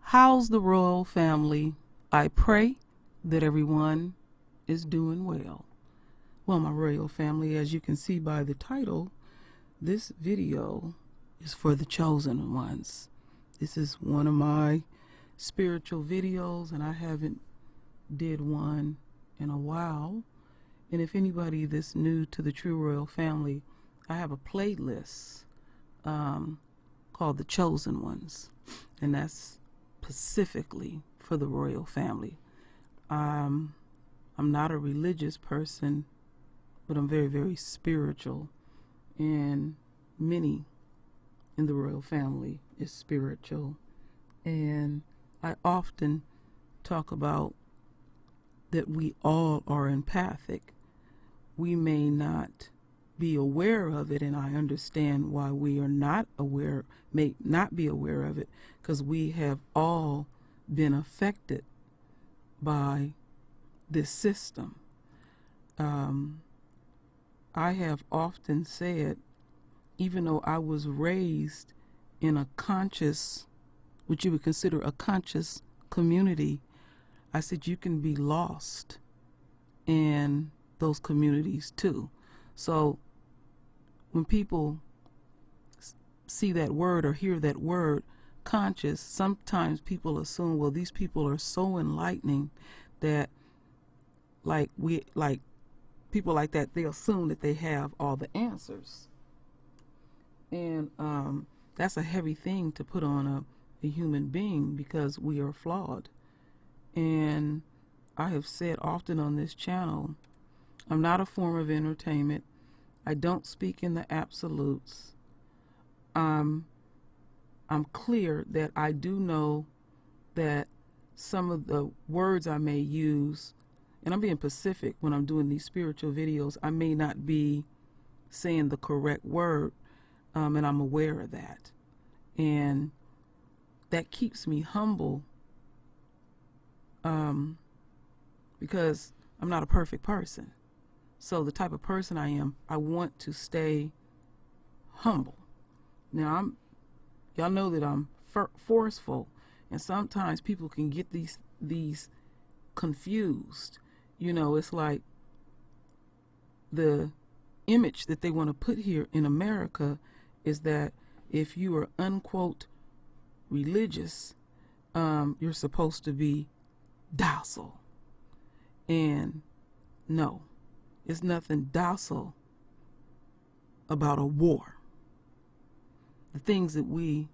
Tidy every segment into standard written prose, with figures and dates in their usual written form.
How's the royal family? I pray that everyone is doing well. Well, my royal family, as you can see by the title, this video is for the chosen ones. This is one of my spiritual videos, and I haven't did one in a while. And if anybody that's new to the True Royal Family, I have a playlist called The Chosen Ones, and that's specifically for the royal family. I'm not a religious person, but I'm very, very spiritual, and many in the royal family is spiritual. And I often talk about that we all are empathic. We may not be aware of it, and I understand why we are not aware, may not be aware of it, because we have all been affected by this system. I have often said, even though I was raised in a conscious, what you would consider a conscious community, I said you can be lost in those communities too. So when people see that word or hear that word, conscious, sometimes people assume, well, these people are so enlightening that people like that, they assume that they have all the answers. And that's a heavy thing to put on a human being, because we are flawed. And I have said often on this channel, I'm not a form of entertainment. I don't speak in the absolutes. I'm clear that I do know that some of the words I may use, and I'm being specific when I'm doing these spiritual videos, I may not be saying the correct word, and I'm aware of that. And that keeps me humble, because I'm not a perfect person. So the type of person I am, I want to stay humble. Now, y'all know that I'm forceful, and sometimes people can get these confused. You know, it's like the image that they want to put here in America is that if you are unquote religious, you're supposed to be docile. And no, it's nothing docile about a war. The things that we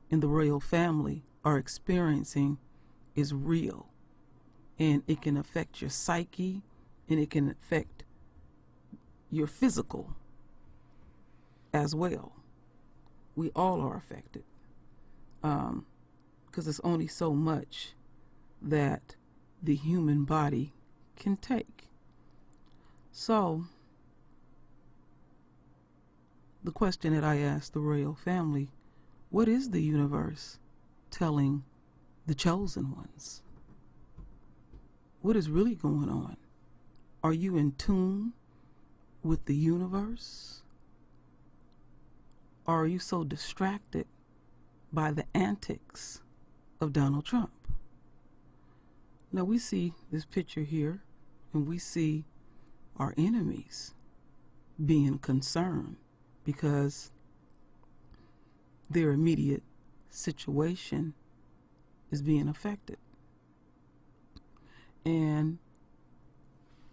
in the royal family are experiencing is real, and it can affect your psyche, and it can affect your physical as well. We all are affected, because it's only so much that the human body can take. So the question that I asked the royal family, what is the universe telling the chosen ones? What is really going on? Are you in tune with the universe? Or are you so distracted by the antics of Donald Trump? Now we see this picture here, and we see our enemies being concerned because their immediate situation is being affected. And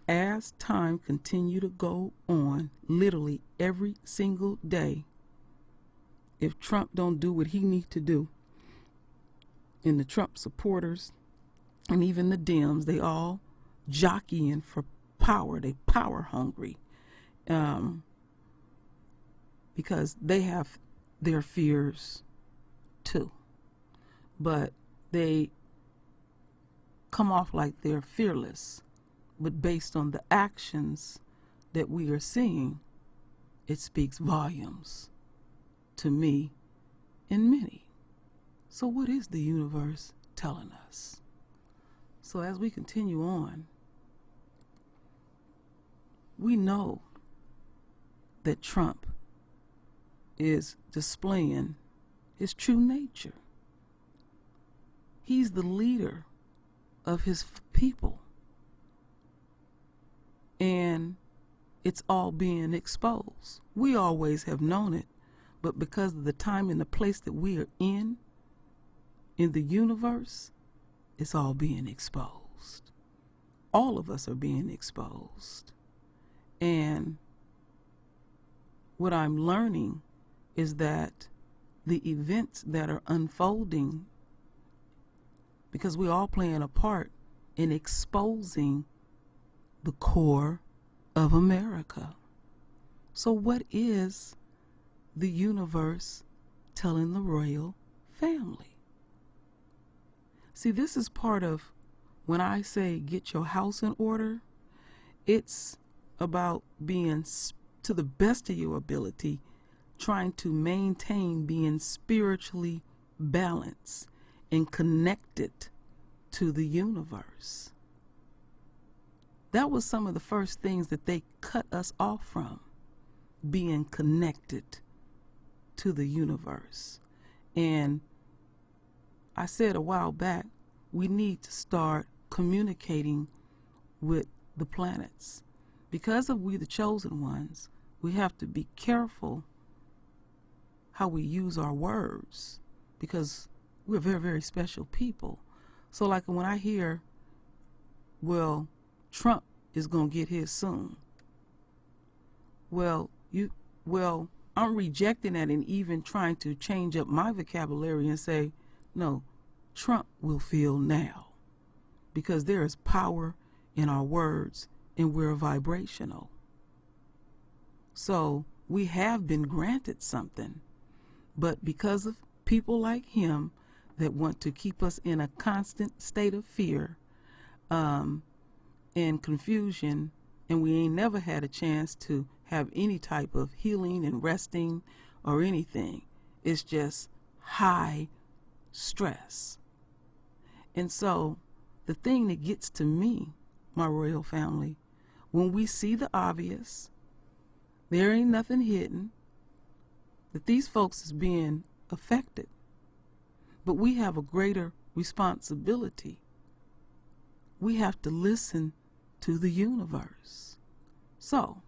as time continue to go on, literally every single day, if Trump don't do what he needs to do, and the Trump supporters and even the Dems, they all jockeying for power. They power hungry, because they have their fears too, but they come off like they're fearless. But based on the actions that we are seeing, it speaks volumes to me and many. So what is the universe telling us? So as we continue on, we know that Trump is displaying his true nature. He's the leader of his people. And it's all being exposed. We always have known it, but because of the time and the place that we are in the universe, it's all being exposed. All of us are being exposed. And what I'm learning is that the events that are unfolding, because we're all playing a part in exposing the core of America. So what is the universe telling the royal family? See, this is part of when I say get your house in order. It's about being, to the best of your ability, trying to maintain being spiritually balanced and connected to the universe. That was some of the first things that they cut us off from, being connected to the universe. And I said a while back, we need to start communicating with the planets. Because of we the chosen ones, we have to be careful how we use our words, because we're very, very special people. So like when I hear, well, Trump is going to get his soon. Well, I'm rejecting that and even trying to change up my vocabulary and say, no, Trump will feel now, because there is power in our words and we're vibrational. So we have been granted something, but because of people like him that want to keep us in a constant state of fear, and confusion, and we ain't never had a chance to have any type of healing and resting or anything. It's just high stress. And so the thing that gets to me, my royal family, when we see the obvious, there ain't nothing hidden, that these folks is being affected, but we have a greater responsibility. We have to listen to the universe. So,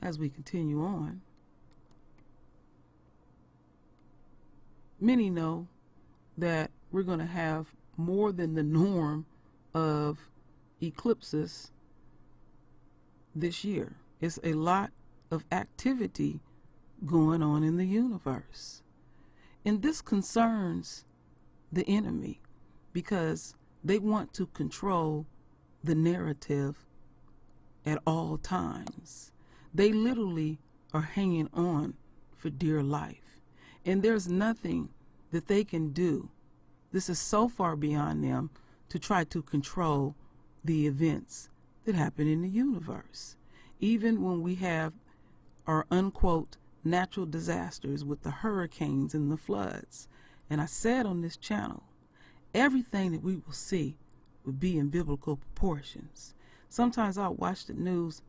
as we continue on, many know that we're going to have more than the norm of eclipses this year. It's a lot of activity going on in the universe. And this concerns the enemy, because they want to control the narrative at all times. They literally are hanging on for dear life. And there's nothing that they can do. This is so far beyond them to try to control the events that happen in the universe. Even when we have our unquote natural disasters with the hurricanes and the floods. And I said on this channel, everything that we will see will be in biblical proportions. Sometimes I'll watch the news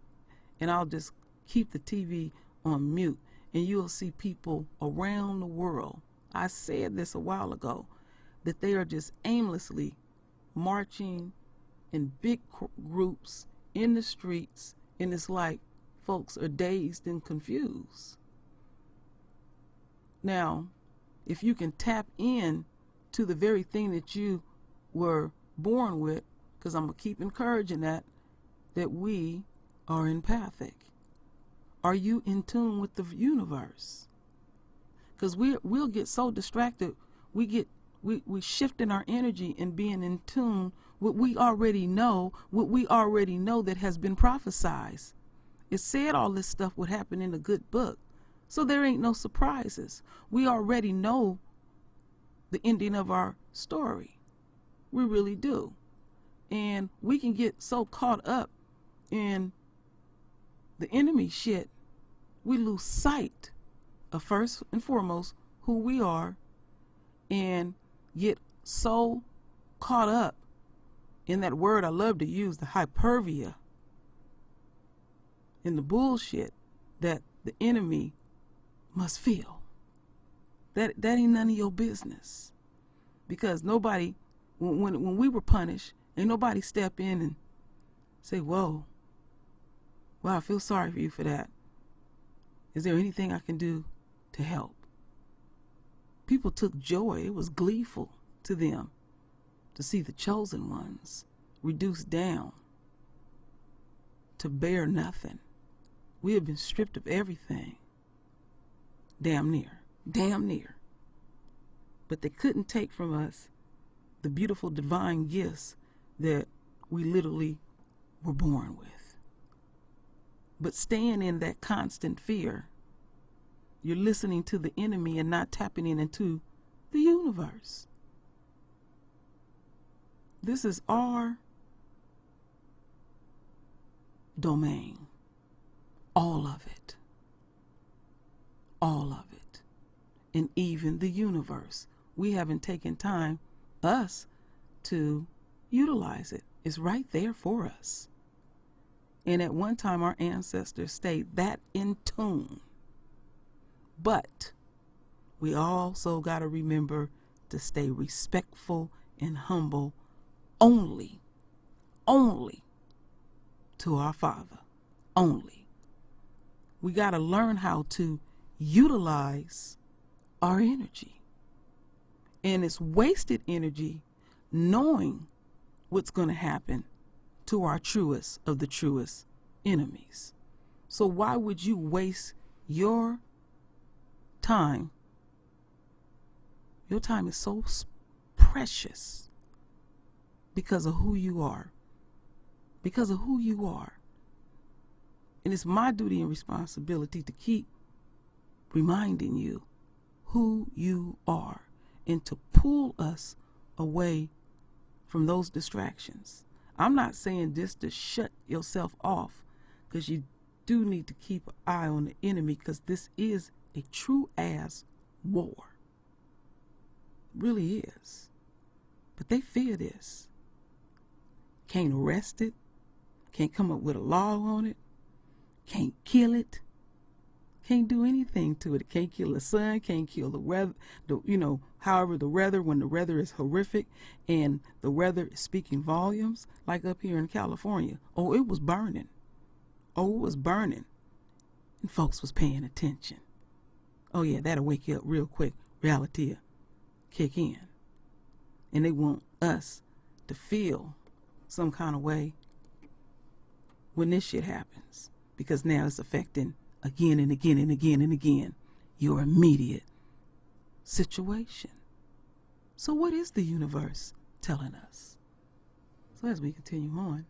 and I'll just keep the TV on mute, and you'll see people around the world. I said this a while ago, that they are just aimlessly marching in big groups in the streets, and it's like folks are dazed and confused. Now, if you can tap in to the very thing that you were born with, because I'm going to keep encouraging that we are empathic. Are you in tune with the universe? Because we'll get so distracted, we shifting our energy and being in tune with what we already know that has been prophesied. It said all this stuff would happen in a good book. So there ain't no surprises. We already know the ending of our story. We really do. And we can get so caught up in the enemy shit, we lose sight of first and foremost who we are, and get so caught up in that word I love to use, the hyperbia, in the bullshit that the enemy must feel. That ain't none of your business. Because nobody, when we were punished, ain't nobody step in and say, whoa, wow, I feel sorry for you for that. Is there anything I can do to help? People took joy. It was gleeful to them to see the chosen ones reduced down to bare nothing. We have been stripped of everything. Damn near. But they couldn't take from us the beautiful divine gifts that we literally were born with. But staying in that constant fear, you're listening to the enemy and not tapping into the universe. This is our domain. All of it. All of it. And even the universe. We haven't taken time, us, to utilize it. It's right there for us. And at one time, our ancestors stayed that in tune. But we also got to remember to stay respectful and humble only to our Father. Only. We got to learn how to utilize our energy. And it's wasted energy knowing what's going to happen to our truest of the truest enemies. So why would you waste your time? Your time is so precious because of who you are. Because of who you are. And it's my duty and responsibility to keep reminding you who you are and to pull us away from those distractions. I'm not saying this to shut yourself off, because you do need to keep an eye on the enemy, because this is a true ass war. It really is. But they fear this. Can't arrest it. Can't come up with a law on it. Can't kill it. Can't do anything to it. Can't kill the sun. Can't kill the weather. However, the weather, when the weather is horrific and the weather is speaking volumes, like up here in California. Oh, it was burning. And folks was paying attention. Oh yeah, that'll wake you up real quick. Reality will kick in. And they want us to feel some kind of way when this shit happens. Because now it's affecting again and again and again and again your immediate situation. So what is the universe telling us? So as we continue on,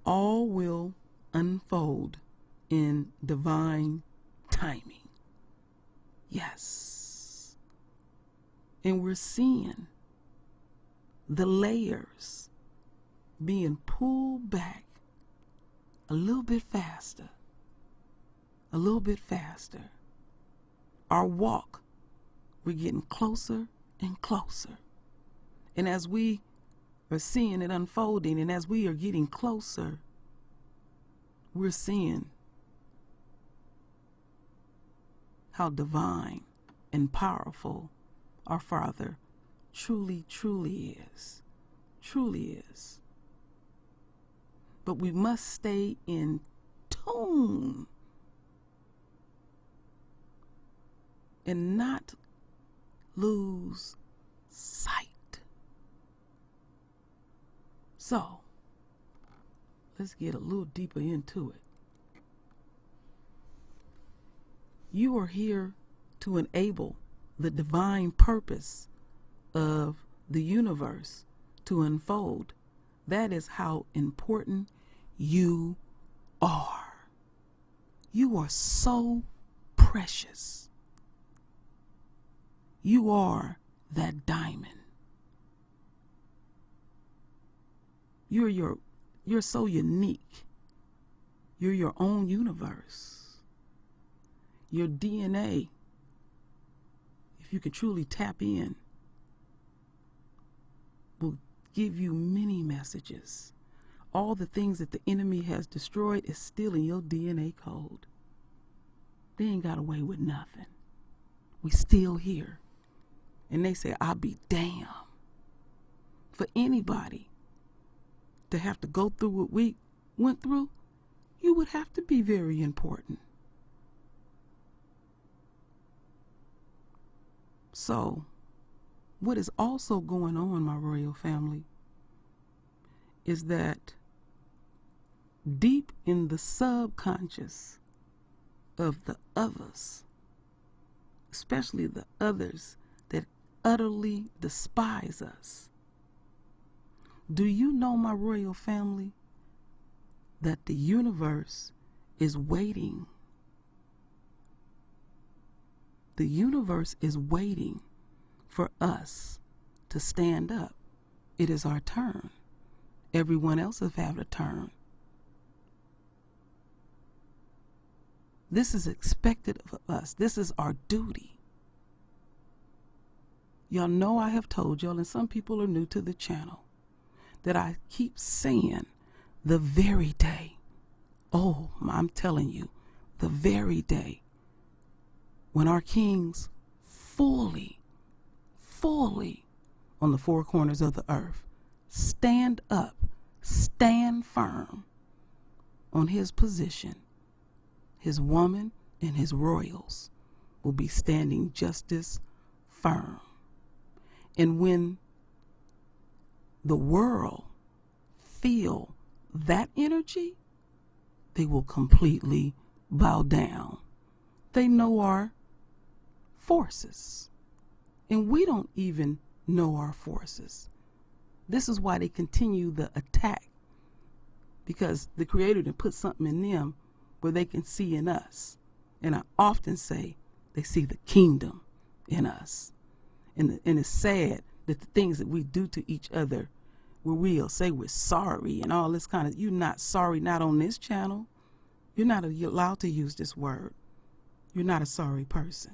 all will unfold in divine timing. Yes. And we're seeing the layers being pulled back a little bit faster. Our walk, we're getting closer and closer. And as we are seeing it unfolding, and as we are getting closer, we're seeing how divine and powerful our Father truly is. Truly is. But we must stay in tune and not lose sight. So, let's get a little deeper into it. You are here to enable the divine purpose of the universe to unfold. That is how important you are. You are so precious. You are that diamond. You're so unique. You're your own universe. Your DNA, if you can truly tap in, will give you many messages. All the things that the enemy has destroyed is still in your DNA code. They ain't got away with nothing. We still here. And they say, I'll be damned. For anybody to have to go through what we went through, you would have to be very important. So, what is also going on, my royal family, is that deep in the subconscious of the others, especially the others that utterly despise us, do you know, my royal family, that the universe is waiting? The universe is waiting for us to stand up. It is our turn. Everyone else has had a turn. This is expected of us. This is our duty. Y'all know I have told y'all, and some people are new to the channel, that I keep saying the very day, oh, I'm telling you, the very day when our kings fully on the four corners of the earth stand up, stand firm on his position, his woman and his royals will be standing just as firm. And when the world feel that energy, they will completely bow down. They know our forces, and we don't even know our forces. This is why they continue the attack, because the Creator done put something in them where they can see in us. And I often say they see the kingdom in us. And it's sad that the things that we do to each other, where we'll say we're sorry and all this kind of, you're not sorry, not on this channel. You're not allowed to use this word. You're not a sorry person.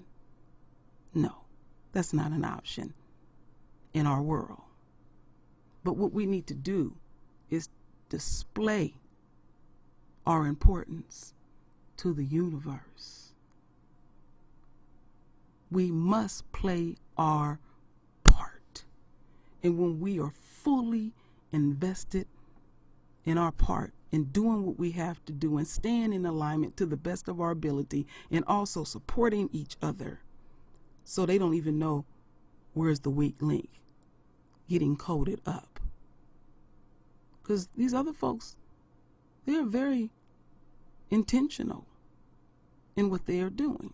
No, that's not an option in our world. But what we need to do is display our importance to the universe. We must play our part. And when we are fully invested in our part, in doing what we have to do and staying in alignment to the best of our ability, and also supporting each other so they don't even know where's the weak link getting coded up. Because these other folks, they're very intentional in what they are doing.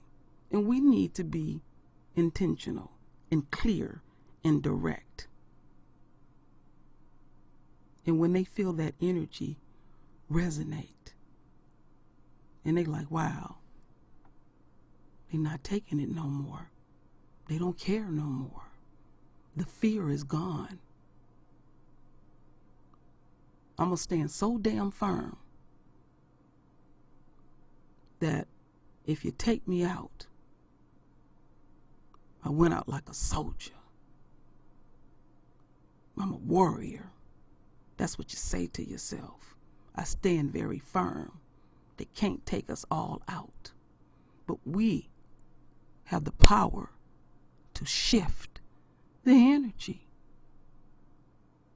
And we need to be intentional and clear and direct. And when they feel that energy resonate, and they like, wow, they're not taking it no more. They don't care no more. The fear is gone. I'm going to stand so damn firm that if you take me out, I went out like a soldier. I'm a warrior. That's what you say to yourself. I stand very firm. They can't take us all out. But we have the power to shift the energy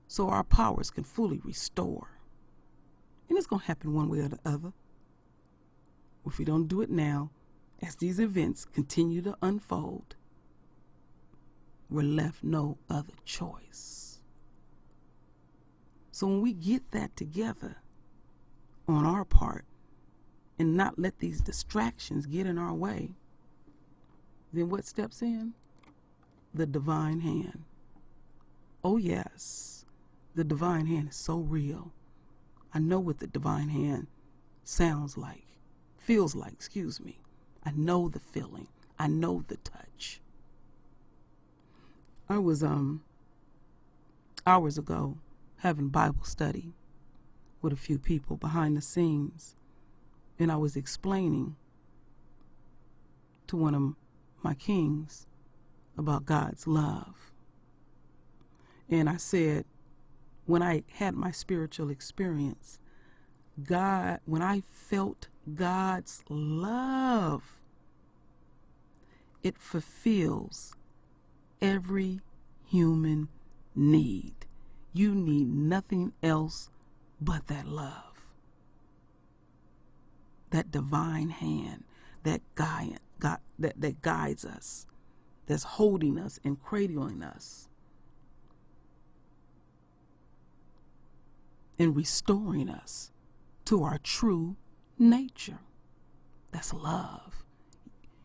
so our powers can fully restore. And it's going to happen one way or the other. If we don't do it now, as these events continue to unfold, we're left no other choice. So when we get that together on our part and not let these distractions get in our way, then what steps in? The divine hand. Oh yes, the divine hand is so real. I know what the divine hand sounds like, feels like, excuse me. I know the feeling. I know the touch. I was hours ago having Bible study with a few people behind the scenes, and I was explaining to one of my kings about God's love. And I said, when I had my spiritual experience, when I felt God's love, it fulfills every human need. You need nothing else but that love, that divine hand that guides us, that's holding us and cradling us and restoring us to our true nature. That's love.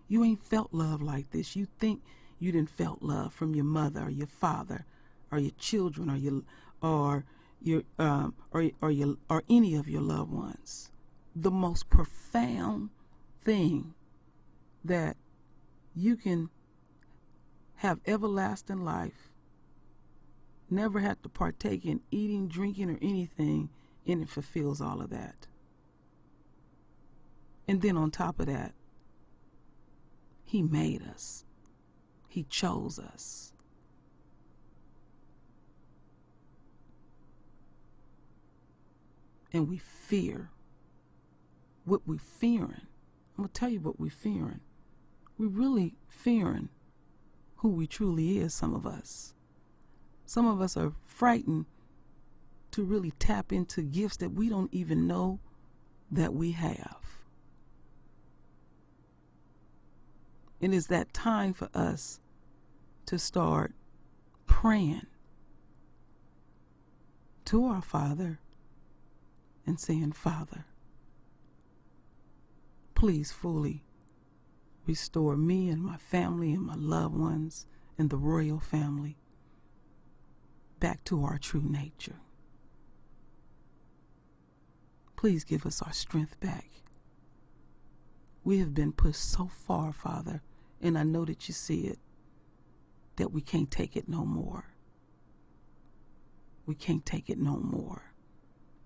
You ain't felt love like this. You think you didn't felt love from your mother or your father or your children or any of your loved ones. The most profound thing that you can have everlasting life, never have to partake in eating, drinking, or anything, and it fulfills all of that. And then on top of that, He made us. He chose us. And we fear what we're fearing. I'm going to tell you what we're fearing. We're really fearing who we truly is, some of us. Some of us are frightened to really tap into gifts that we don't even know that we have. And it's that time for us to start praying to our Father and saying, Father, please fully restore me and my family and my loved ones and the royal family back to our true nature. Please give us our strength back. We have been pushed so far, Father, and I know that you see it, that we can't take it no more. We can't take it no more.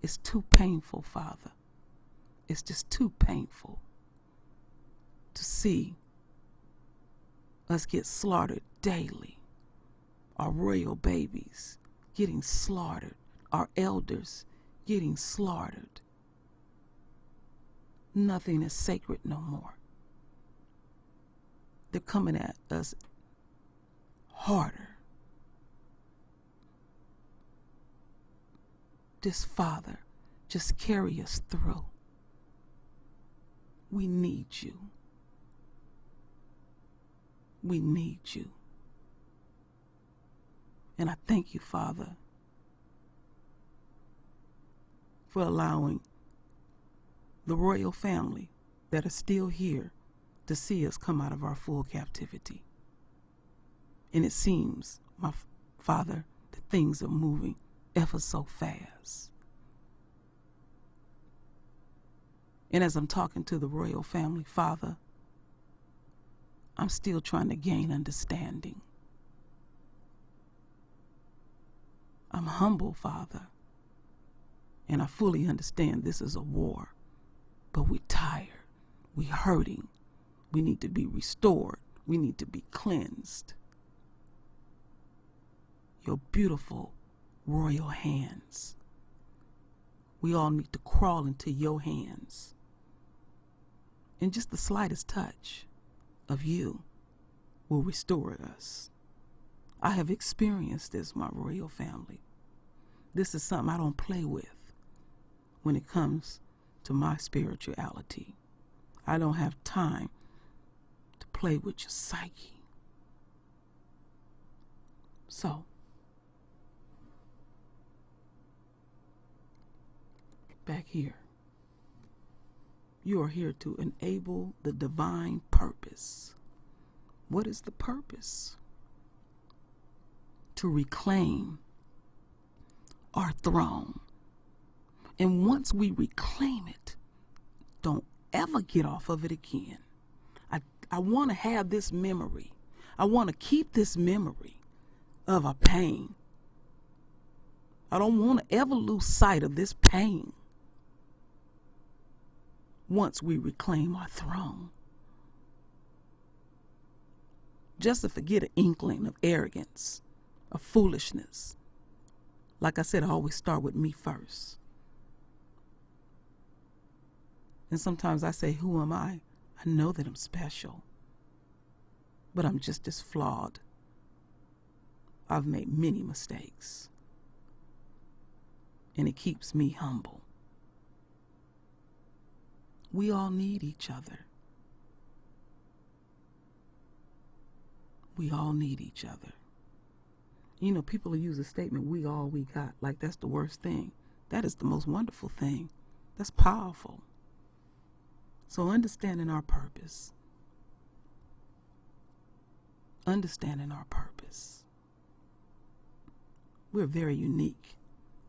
It's too painful, Father. It's just too painful to see us get slaughtered daily. Our royal babies getting slaughtered. Our elders getting slaughtered. Nothing is sacred no more. They're coming at us harder. This Father, just carry us through. We need you. We need you. And I thank you, Father, for allowing the royal family that are still here to see us come out of our full captivity. And it seems, my Father, that things are moving ever so fast. And as I'm talking to the royal family, Father, I'm still trying to gain understanding. I'm humble, Father, and I fully understand this is a war, but we're tired, we're hurting, we need to be restored, we need to be cleansed. Your beautiful royal hands. We all need to crawl into your hands. And just the slightest touch of you will restore us. I have experienced this, my royal family. This is something I don't play with when it comes to my spirituality. I don't have time to play with your psyche. So, back here, you are here to enable the divine purpose. What is the purpose? To reclaim our throne. And once we reclaim it, don't ever get off of it again. I want to have this memory. I want to keep this memory of a pain. I don't want to ever lose sight of this pain once we reclaim our throne. Just to forget an inkling of arrogance, of foolishness. Like I said, I always start with me first. And sometimes I say, who am I? I know that I'm special, but I'm just as flawed I've made many mistakes. And it keeps me humble. We all need each other. We all need each other. You know, people use the statement, we all we got, like that's the worst thing. That is the most wonderful thing. That's powerful. So understanding our purpose. Understanding our purpose. We're very unique.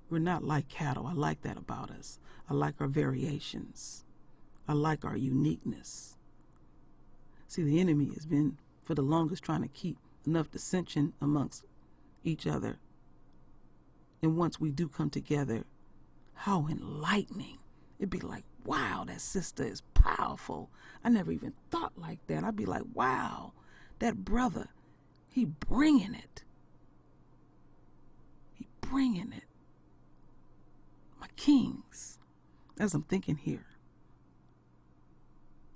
We're not like cattle. I like that about us. I like our variations. I like our uniqueness. See, the enemy has been for the longest trying to keep enough dissension amongst each other. And once we do come together, how enlightening. It'd be like, wow, that sister is powerful. I never even thought like that. I'd be like, wow, that brother, he bringing it. He bringing it. My kings, as I'm thinking here,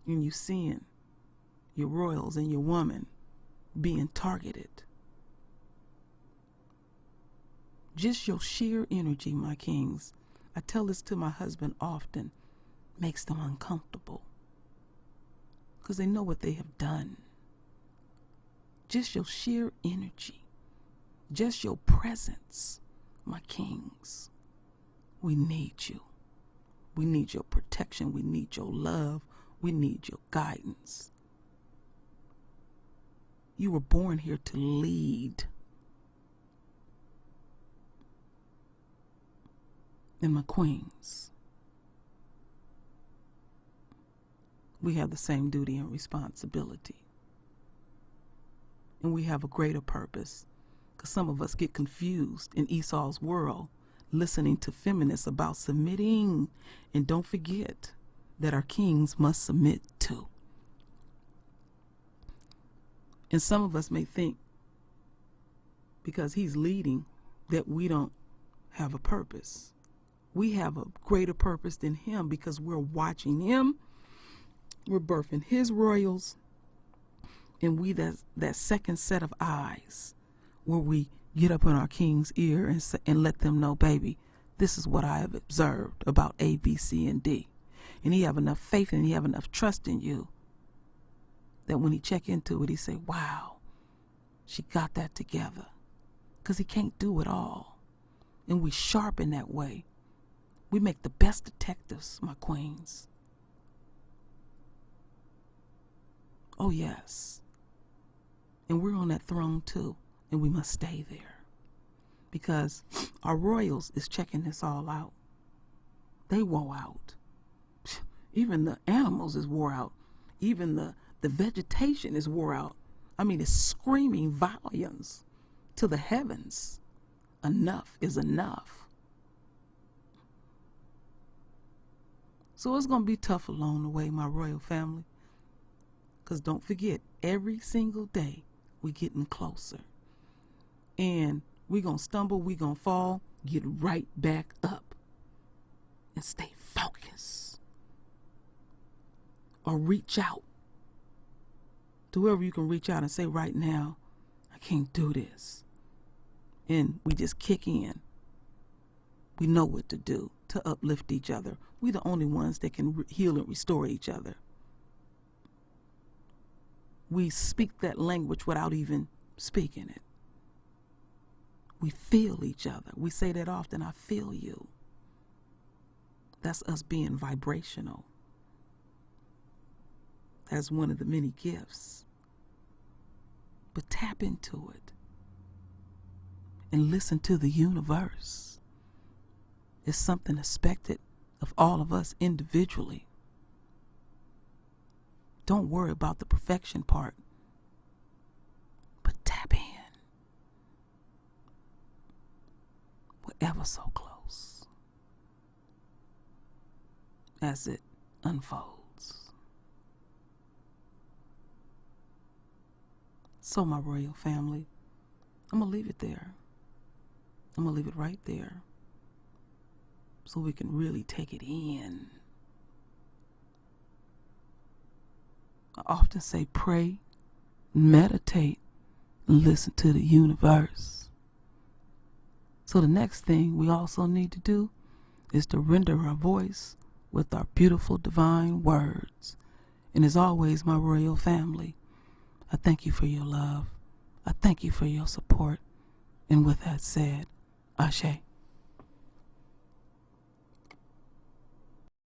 and you seeing your royals and your woman being targeted. Just your sheer energy, my kings, I tell this to my husband often, makes them uncomfortable because they know what they have done. Just your sheer energy, just your presence, my kings, we need you. We need your protection. We need your love. We need your guidance. You were born here to lead. And my queens, we have the same duty and responsibility. And we have a greater purpose, because some of us get confused in Esau's world, listening to feminists about submitting. And don't forget that our kings must submit too. And some of us may think, because he's leading, that we don't have a purpose. We have a greater purpose than him, because we're watching him. We're birthing his royals. And we that second set of eyes where we get up in our king's ear and let them know, baby, this is what I have observed about A, B, C, and D. And he have enough faith and he have enough trust in you that when he check into it, he say, wow, she got that together. Because he can't do it all. And we sharpen that way. We make the best detectives, my queens. Oh, yes. And we're on that throne, too. And we must stay there. Because our royals is checking this all out. They wore out. Even the animals is wore out. Even the vegetation is wore out. I mean, it's screaming volumes to the heavens. Enough is enough. So it's going to be tough along the way, my royal family. Because don't forget, every single day we getting closer. And we going to stumble, we going to fall, get right back up. And stay focused. Or reach out to whoever you can reach out and say, right now, I can't do this. And we just kick in. We know what to do to uplift each other. We're the only ones that can heal and restore each other. We speak that language without even speaking it. We feel each other. We say that often, I feel you. That's us being vibrational. That's one of the many gifts. But tap into it and listen to the universe. It's something expected of all of us individually. Don't worry about the perfection part, but tap in. We're ever so close as it unfolds. So, my royal family, I'm going to leave it there. I'm going to leave it right there so we can really take it in. I often say pray, meditate, and listen to the universe. So the next thing we also need to do is to render our voice with our beautiful divine words. And as always, my royal family, I thank you for your love. I thank you for your support. And with that said, Ashe.